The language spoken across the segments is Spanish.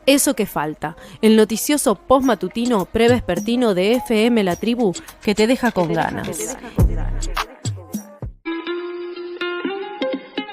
Eso que falta, el noticioso postmatutino prevespertino de FM La Tribu que te deja con ganas.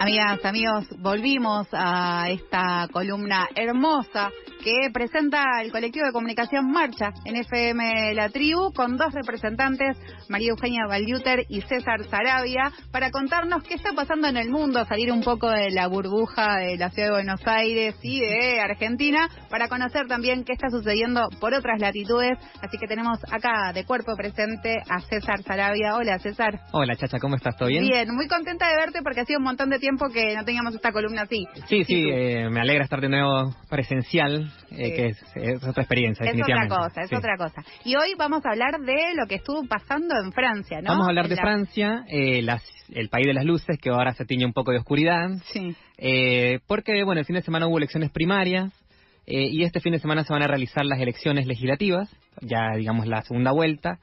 Amigas, amigos, volvimos a esta columna hermosa que presenta el colectivo de comunicación Marcha en FM La Tribu con dos representantes, María Eugenia Baldiuter y César Saravia, para contarnos qué está pasando en el mundo, salir un poco de la burbuja de la ciudad de Buenos Aires y de Argentina, para conocer también qué está sucediendo por otras latitudes. Así que tenemos acá de cuerpo presente a César Saravia. Hola, César. Hola, Chacha, ¿cómo estás? ¿Todo bien? Bien, muy contenta de verte porque ha sido un montón de tiempo que no teníamos esta columna así. Sí, me alegra estar de nuevo presencial, que es otra experiencia, definitivamente. Es otra cosa. Y hoy vamos a hablar de lo que estuvo pasando en Francia, ¿no? Vamos a hablar de Francia, el país de las luces, que ahora se tiñe un poco de oscuridad. Sí. Porque, bueno, el fin de semana hubo elecciones primarias, y este fin de semana se van a realizar las elecciones legislativas, ya digamos la segunda vuelta.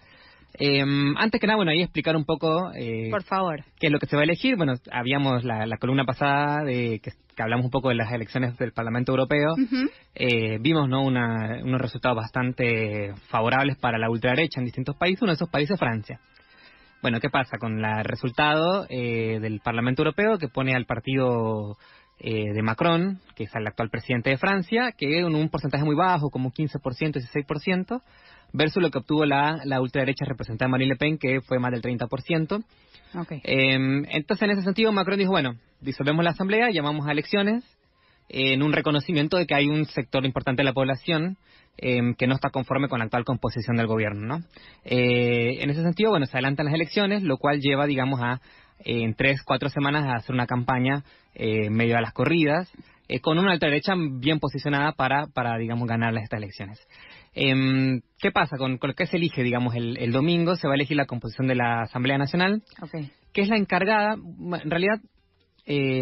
Antes que nada, bueno, ahí explicar un poco por favor, qué es lo que se va a elegir. Bueno, habíamos la columna pasada que hablamos un poco de las elecciones del Parlamento Europeo. Vimos, ¿no?, unos resultados bastante favorables para la ultraderecha en distintos países. Uno de esos países es Francia. Bueno, ¿qué pasa con el resultado del Parlamento Europeo, que pone al partido de Macron, que es el actual presidente de Francia, que en un porcentaje muy bajo, como 15%, 16%, versus lo que obtuvo la ultraderecha representada Marine Le Pen, que fue más del 30%. Okay. Entonces, en ese sentido, Macron dijo, bueno, disolvemos la asamblea, llamamos a elecciones, en un reconocimiento de que hay un sector importante de la población que no está conforme con la actual composición del gobierno, ¿no? En ese sentido, bueno, se adelantan las elecciones, lo cual lleva, digamos, en 3-4 semanas a hacer una campaña medio a las corridas, con una ultraderecha bien posicionada para digamos, ganar estas elecciones. ¿Qué pasa? Con lo que se elige, digamos, el domingo se va a elegir la composición de la Asamblea Nacional, que es la encargada, en realidad,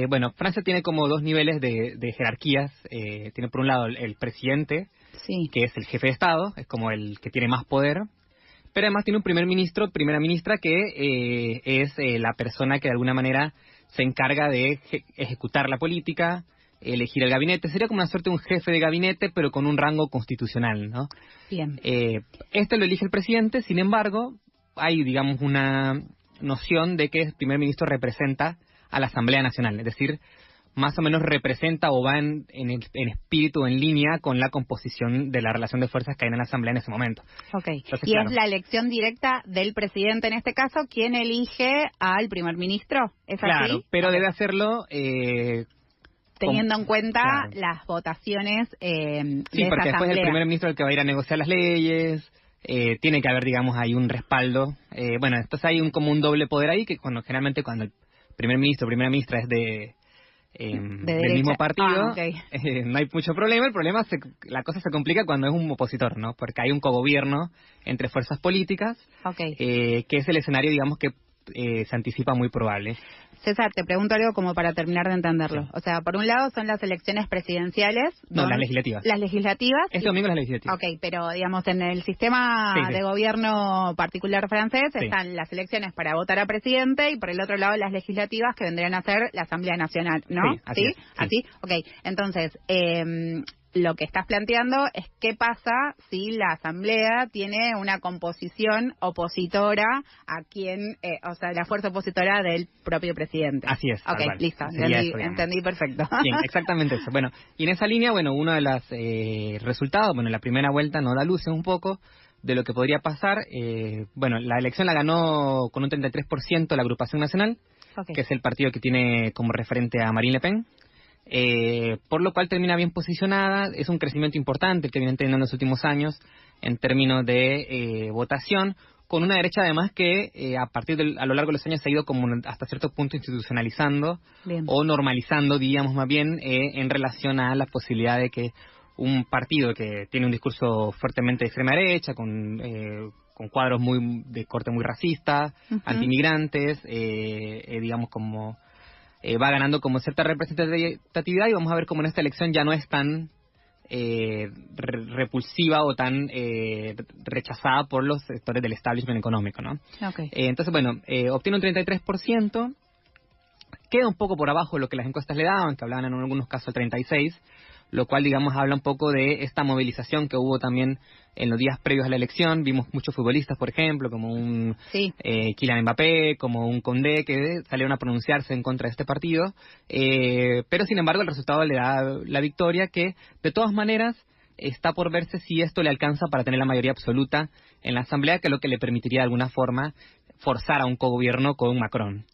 bueno, Francia tiene como dos niveles de jerarquías. Tiene por un lado el presidente, que es el jefe de Estado, es como el que tiene más poder, pero además tiene un primer ministro, primera ministra, que es la persona que de alguna manera se encarga de ejecutar la política, elegir el gabinete. Sería como una suerte de un jefe de gabinete, pero con un rango constitucional, ¿no? Bien. Este lo elige el presidente. Sin embargo, hay, digamos, una noción de que el primer ministro representa a la Asamblea Nacional, es decir, más o menos representa o va en espíritu, en línea con la composición de la relación de fuerzas que hay en la Asamblea en ese momento. Entonces, y claro, es la elección directa del presidente en este caso quien elige al primer ministro, ¿es claro, así? Pero debe hacerlo teniendo en cuenta las votaciones de sí, esa porque después asamblea. el primer ministro el que va a ir a negociar las leyes, tiene que haber, digamos, ahí un respaldo. Bueno, entonces hay como un doble poder ahí, que generalmente cuando el primer ministro o primera ministra es del mismo partido, no hay mucho problema. El problema la cosa se complica cuando es un opositor, ¿no? Porque hay un cogobierno entre fuerzas políticas, que es el escenario, digamos, que se anticipa muy probable. César, te pregunto algo como para terminar de entenderlo. Sí. O sea, por un lado son las elecciones presidenciales. No, las legislativas. Las legislativas. Este domingo las legislativas. Pero digamos, en el sistema de gobierno particular francés están las elecciones para votar a presidente y por el otro lado las legislativas que vendrían a ser la Asamblea Nacional, ¿no? Sí, así es. ¿Así? Entonces, lo que estás planteando es qué pasa si la Asamblea tiene una composición opositora a quien, o sea, la fuerza opositora del propio presidente. Así es. Listo, entendí perfecto. Bien, exactamente eso. Bueno, y en esa línea, bueno, uno de los resultados, bueno, la primera vuelta nos da luces un poco de lo que podría pasar. Bueno, la elección la ganó con un 33% la Agrupación Nacional, que es el partido que tiene como referente a Marine Le Pen. Por lo cual termina bien posicionada. Es un crecimiento importante el que viene teniendo en los últimos años en términos de votación, con una derecha además que a lo largo de los años se ha ido como hasta cierto punto institucionalizando o normalizando, diríamos más bien, en relación a la posibilidad de que un partido que tiene un discurso fuertemente de extrema derecha, con cuadros de corte muy racista, antimigrantes, digamos, como va ganando como cierta representatividad, y vamos a ver cómo en esta elección ya no es tan repulsiva o tan rechazada por los sectores del establishment económico, ¿no? Entonces, bueno, obtiene un 33%, queda un poco por abajo de lo que las encuestas le daban, que hablaban en algunos casos del 36%, lo cual, digamos, habla un poco de esta movilización que hubo también en los días previos a la elección. Vimos muchos futbolistas, por ejemplo, como un Kylian Mbappé, como un Condé, que salieron a pronunciarse en contra de este partido, pero sin embargo el resultado le da la victoria, que de todas maneras está por verse si esto le alcanza para tener la mayoría absoluta en la Asamblea, que es lo que le permitiría de alguna forma forzar a un cogobierno con Macron.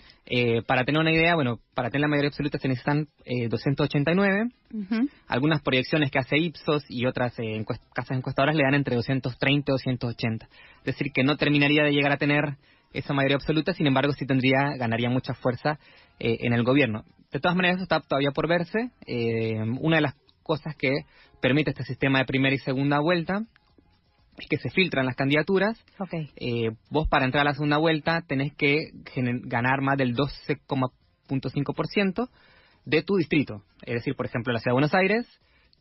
Para tener una idea, bueno, para tener la mayoría absoluta se necesitan 289. Algunas proyecciones que hace Ipsos y otras casas encuestadoras le dan entre 230 y 280. Es decir, que no terminaría de llegar a tener esa mayoría absoluta, sin embargo sí ganaría mucha fuerza en el gobierno. De todas maneras, eso está todavía por verse. Una de las cosas que permite este sistema de primera y segunda vuelta es que se filtran las candidaturas. Vos para entrar a la segunda vuelta tenés que ganar más del 12,5% de tu distrito. Es decir, por ejemplo, la Ciudad de Buenos Aires,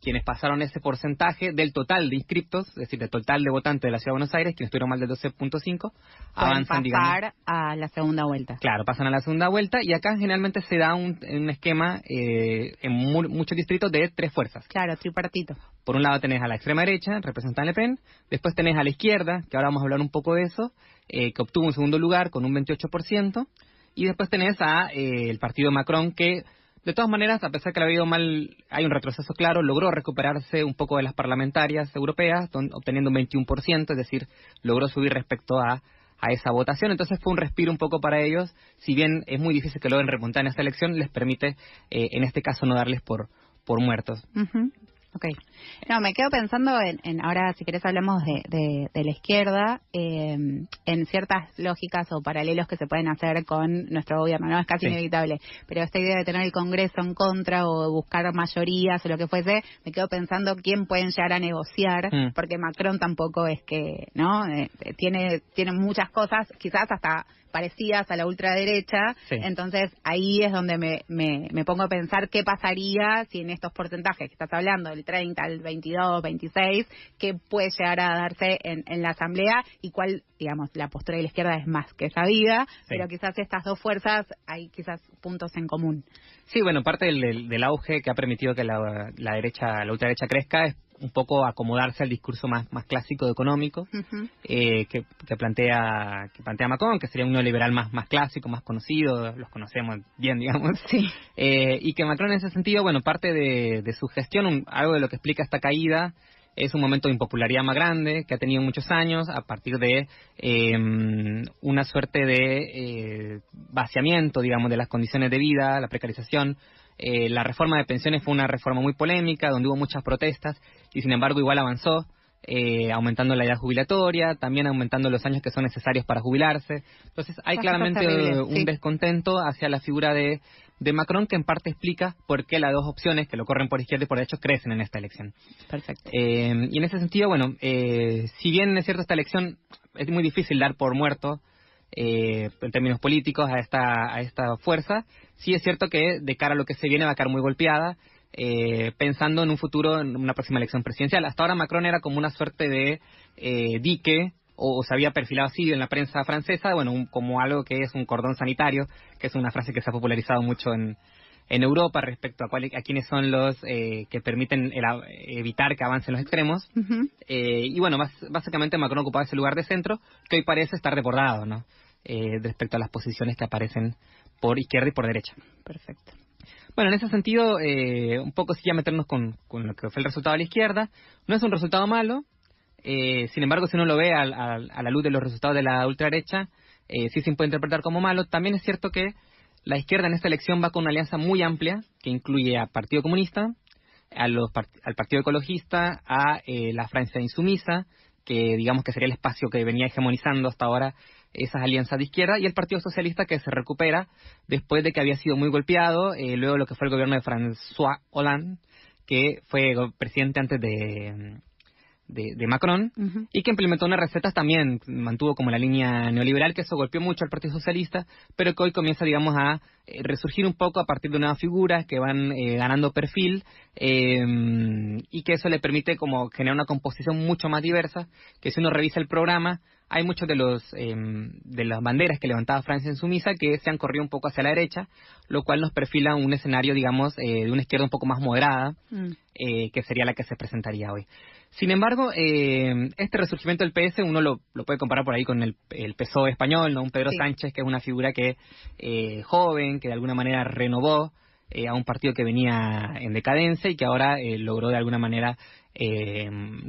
quienes pasaron ese porcentaje del total de inscriptos, es decir, del total de votantes de la Ciudad de Buenos Aires, quienes tuvieron más del 12,5, avanzan, pasar a la segunda vuelta. Claro, pasan a la segunda vuelta, y acá generalmente se da un esquema en muchos distritos de 3 fuerzas. Claro, tripartito. Por un lado tenés a la extrema derecha, representada en Le Pen, después tenés a la izquierda, que ahora vamos a hablar un poco de eso, que obtuvo un segundo lugar con un 28%, y después tenés a el partido de Macron, que de todas maneras, a pesar que le ha ido mal, hay un retroceso claro, logró recuperarse un poco de las parlamentarias europeas, obteniendo un 21%, es decir, logró subir respecto a esa votación. Entonces fue un respiro un poco para ellos. Si bien es muy difícil que logren remontar en esta elección, les permite, en este caso, no darles por muertos. Ok. No, me quedo pensando en ahora, si querés, hablamos de la izquierda, en ciertas lógicas o paralelos que se pueden hacer con nuestro gobierno, ¿no? Es casi inevitable. Pero esta idea de tener el Congreso en contra o buscar mayorías o lo que fuese, me quedo pensando quién pueden llegar a negociar, porque Macron tampoco es que, ¿no? Tiene muchas cosas, quizás hasta parecidas a la ultraderecha, entonces ahí es donde me pongo a pensar qué pasaría si en estos porcentajes que estás hablando, del 30 al 22, 26, qué puede llegar a darse en la Asamblea y cuál, digamos, la postura de la izquierda es más que sabida, pero quizás estas dos fuerzas hay quizás puntos en común. Sí, bueno, parte del auge que ha permitido que la ultraderecha crezca es un poco acomodarse al discurso más clásico económico que plantea Macron, que sería un neoliberal más clásico, más conocido, los conocemos bien, digamos. Y que Macron en ese sentido, bueno, parte de su gestión, algo de lo que explica esta caída, es un momento de impopularidad más grande que ha tenido muchos años a partir de una suerte de vaciamiento, digamos, de las condiciones de vida, la precarización. La reforma de pensiones fue una reforma muy polémica, donde hubo muchas protestas, y sin embargo igual avanzó, aumentando la edad jubilatoria, también aumentando los años que son necesarios para jubilarse. Entonces hay claramente un descontento hacia la figura de Macron, que en parte explica por qué las dos opciones, que lo corren por izquierda y por derecha, crecen en esta elección. Perfecto. Y en ese sentido, bueno, si bien es cierto esta elección es muy difícil dar por muerto en términos políticos a esta fuerza, sí es cierto que de cara a lo que se viene va a quedar muy golpeada, pensando en un futuro, en una próxima elección presidencial. Hasta ahora Macron era como una suerte de dique, o se había perfilado así en la prensa francesa, bueno, como algo que es un cordón sanitario, que es una frase que se ha popularizado mucho en Europa respecto a quiénes son los que permiten evitar que avancen los extremos. Y bueno, básicamente Macron ocupaba ese lugar de centro, que hoy parece estar desbordado, ¿no? Respecto a las posiciones que aparecen por izquierda y por derecha. Perfecto. Bueno, en ese sentido, un poco sí ya meternos con lo que fue el resultado de la izquierda. No es un resultado malo, sin embargo, si uno lo ve a la luz de los resultados de la ultraderecha, sí se puede interpretar como malo. También es cierto que la izquierda en esta elección va con una alianza muy amplia, que incluye al Partido Comunista, al Partido Ecologista, a la Francia Insumisa, que digamos que sería el espacio que venía hegemonizando hasta ahora esas alianzas de izquierda, y el Partido Socialista, que se recupera después de que había sido muy golpeado, luego de lo que fue el gobierno de François Hollande, que fue presidente antes de Macron, y que implementó unas recetas también, mantuvo como la línea neoliberal, que eso golpeó mucho al Partido Socialista, pero que hoy comienza, digamos, a resurgir un poco a partir de nuevas figuras que van ganando perfil, y que eso le permite como generar una composición mucho más diversa, que si uno revisa el programa, hay muchos de las banderas que levantaba Francia en su misa que se han corrido un poco hacia la derecha, lo cual nos perfila un escenario, digamos, de una izquierda un poco más moderada, que sería la que se presentaría hoy. Sin embargo, este resurgimiento del PS uno lo puede comparar por ahí con el PSOE español, ¿no? Un Pedro Sánchez, que es una figura que joven, que de alguna manera renovó a un partido que venía en decadencia y que ahora logró de alguna manera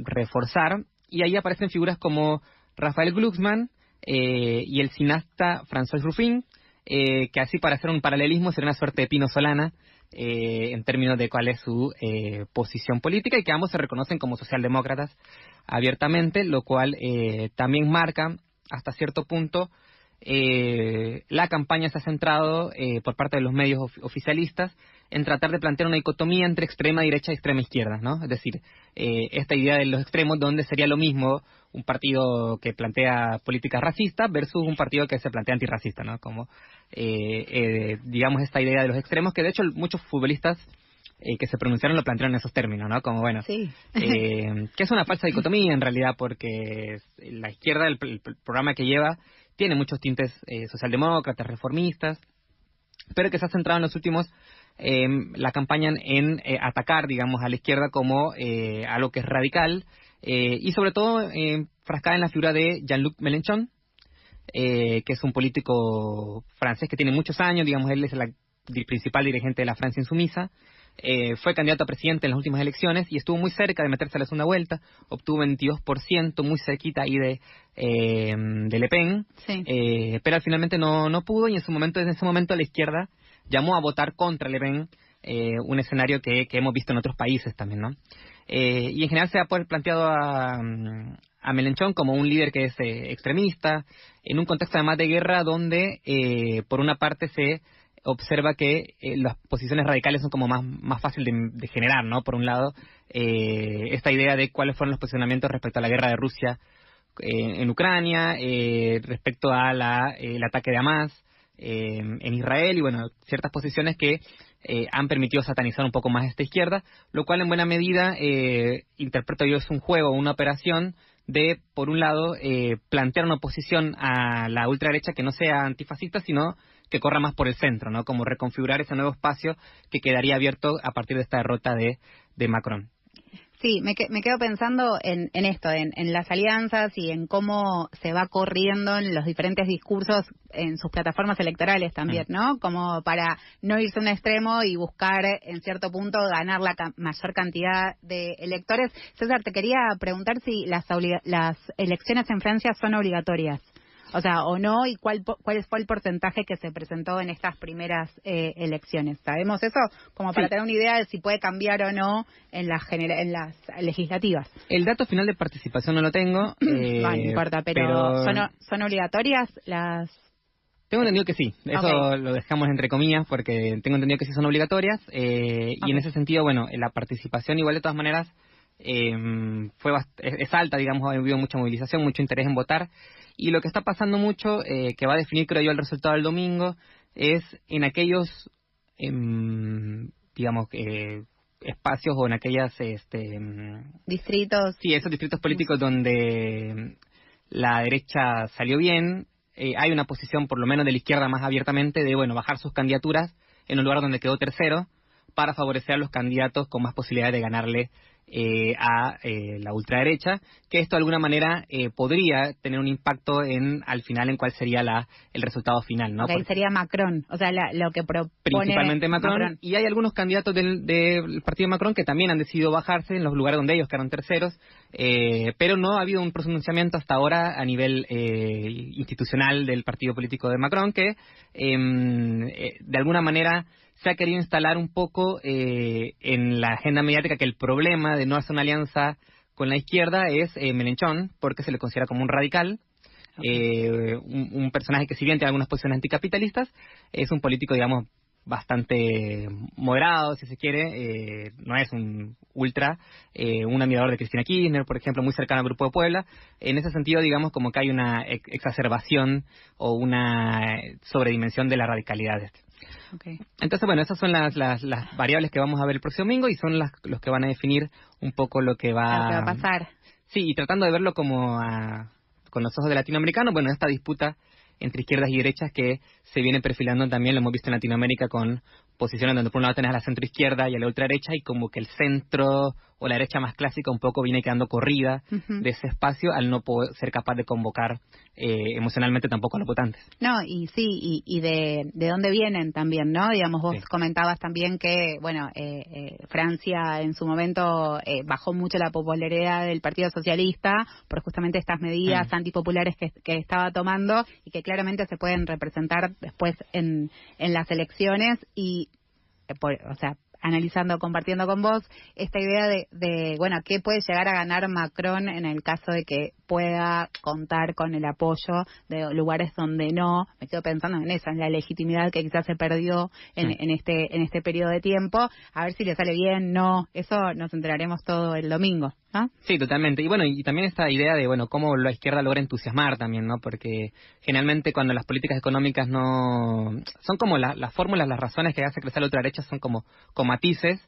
reforzar. Y ahí aparecen figuras como Rafael Glucksmann y el cineasta François Ruffin, que así, para hacer un paralelismo, sería una suerte de Pino Solana en términos de cuál es su posición política, y que ambos se reconocen como socialdemócratas abiertamente, lo cual también marca hasta cierto punto la campaña se ha centrado por parte de los medios oficialistas en tratar de plantear una dicotomía entre extrema derecha y extrema izquierda, ¿no? Es decir, esta idea de los extremos, donde sería lo mismo un partido que plantea políticas racistas versus un partido que se plantea antirracista, ¿no? Como, digamos, esta idea de los extremos, que de hecho muchos futbolistas que se pronunciaron lo plantearon en esos términos, ¿no? Como, bueno, que es una falsa dicotomía en realidad, porque la izquierda, el programa que lleva, tiene muchos tintes socialdemócratas, reformistas, pero que se ha centrado en los últimos la campaña en atacar, digamos, a la izquierda como algo que es radical, y sobre todo frascada en la figura de Jean-Luc Mélenchon, que es un político francés que tiene muchos años, digamos, él es el principal dirigente de la Francia insumisa. Fue candidato a presidente en las últimas elecciones y estuvo muy cerca de meterse a la segunda vuelta, obtuvo 22%, muy cerquita ahí de Le Pen, pero finalmente no pudo, y en ese momento la izquierda llamó a votar contra Le Pen, un escenario que hemos visto en otros países también, ¿no? Y en general se ha planteado a Mélenchon como un líder que es extremista, en un contexto además de guerra donde por una parte se observa que las posiciones radicales son como más fácil de generar, ¿no? Por un lado, esta idea de cuáles fueron los posicionamientos respecto a la guerra de Rusia en Ucrania, respecto a el ataque de Hamas en Israel, y bueno, ciertas posiciones que han permitido satanizar un poco más esta izquierda, lo cual en buena medida interpreto yo es un juego, una operación de, por un lado, plantear una oposición a la ultraderecha que no sea antifascista, sino que corra más por el centro, ¿no? Como reconfigurar ese nuevo espacio que quedaría abierto a partir de esta derrota de Macron. Sí, me quedo pensando en esto, en las alianzas y en cómo se va corriendo en los diferentes discursos en sus plataformas electorales también, ¿no? Como para no irse a un extremo y buscar, en cierto punto, ganar la mayor cantidad de electores. César, te quería preguntar si las elecciones en Francia son obligatorias. O sea, o no, y cuál fue el porcentaje que se presentó en estas primeras elecciones. ¿Sabemos eso? Como para tener una idea de si puede cambiar o no en las legislativas. El dato final de participación no lo tengo. No importa, pero ¿son obligatorias las...? Tengo entendido que sí. Eso lo dejamos entre comillas porque tengo entendido que sí son obligatorias. Y en ese sentido, bueno, la participación igual de todas maneras es alta, digamos, ha habido mucha movilización, mucho interés en votar. Y lo que está pasando mucho, que va a definir, creo yo, el resultado del domingo, es en aquellos, digamos, espacios o en aquellas... distritos. Sí, esos distritos políticos donde la derecha salió bien. Hay una posición, por lo menos de la izquierda más abiertamente, de, bueno, bajar sus candidaturas en un lugar donde quedó tercero para favorecer a los candidatos con más posibilidades de ganarle a la ultraderecha, que esto de alguna manera podría tener un impacto al final en cuál sería el resultado final, ¿no? Porque sería Macron, o sea, lo que propone principalmente Macron, y hay algunos candidatos del partido de Macron que también han decidido bajarse en los lugares donde ellos quedaron terceros, pero no ha habido un pronunciamiento hasta ahora a nivel institucional del partido político de Macron, que de alguna manera se ha querido instalar un poco en la agenda mediática que el problema de no hacer una alianza con la izquierda es Mélenchon, porque se le considera como un radical, un personaje que, si bien tiene algunas posiciones anticapitalistas, es un político, digamos, bastante moderado, si se quiere, no es un ultra, un admirador de Cristina Kirchner, por ejemplo, muy cercano al Grupo de Puebla. En ese sentido, digamos, como que hay una exacerbación o una sobredimensión de la radicalidad de este. Entonces, bueno, esas son las variables que vamos a ver el próximo domingo y son los que van a definir un poco lo que va a pasar. Sí, y tratando de verlo como a con los ojos de latinoamericano, bueno, esta disputa entre izquierdas y derechas que se viene perfilando también, lo hemos visto en Latinoamérica con posiciones donde por un lado tenés a la centroizquierda y a la ultraderecha, y como que el centro o la derecha más clásica un poco viene quedando corrida de ese espacio al no poder ser capaz de convocar emocionalmente tampoco a los votantes. No, y sí, y de dónde vienen también, ¿no? Digamos, vos comentabas también que, bueno, Francia en su momento bajó mucho la popularidad del Partido Socialista por justamente estas medidas antipopulares que estaba tomando y que claramente se pueden representar después en las elecciones y, o sea, analizando, compartiendo con vos esta idea de, bueno, qué puede llegar a ganar Macron en el caso de que pueda contar con el apoyo de lugares donde no. Me quedo pensando en esa, en la legitimidad que quizás se perdió en este periodo de tiempo. A ver si le sale bien, no. Eso nos enteraremos todo el domingo, ¿no? Sí, totalmente. Y bueno, y también esta idea de, bueno, cómo la izquierda logra entusiasmar también, ¿no? Porque generalmente cuando las políticas económicas no... Son como las fórmulas, las razones que hace crecer la ultraderecha son como con matices,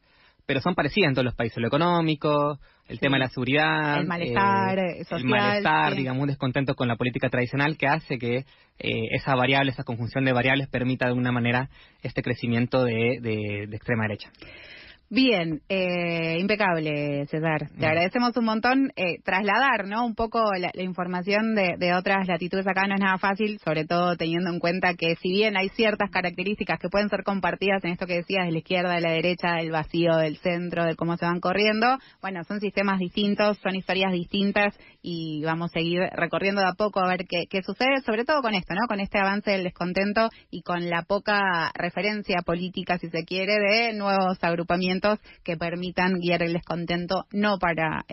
pero son parecidas en todos los países. Lo económico, el tema de la seguridad, el malestar social, el malestar, digamos, un descontento con la política tradicional que hace que esa variable, esa conjunción de variables permita de alguna manera este crecimiento de extrema derecha. Bien, impecable, César. Te agradecemos un montón. Trasladar, ¿no? Un poco la información de otras latitudes acá no es nada fácil, sobre todo teniendo en cuenta que si bien hay ciertas características que pueden ser compartidas en esto que decías de la izquierda, de la derecha, del vacío, del centro, de cómo se van corriendo, bueno, son sistemas distintos, son historias distintas y vamos a seguir recorriendo de a poco a ver qué sucede, sobre todo con esto, ¿no? Con este avance del descontento y con la poca referencia política, si se quiere, de nuevos agrupamientos que permitan guiar el descontento no para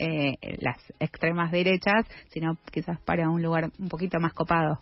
las extremas derechas, sino quizás para un lugar un poquito más copado.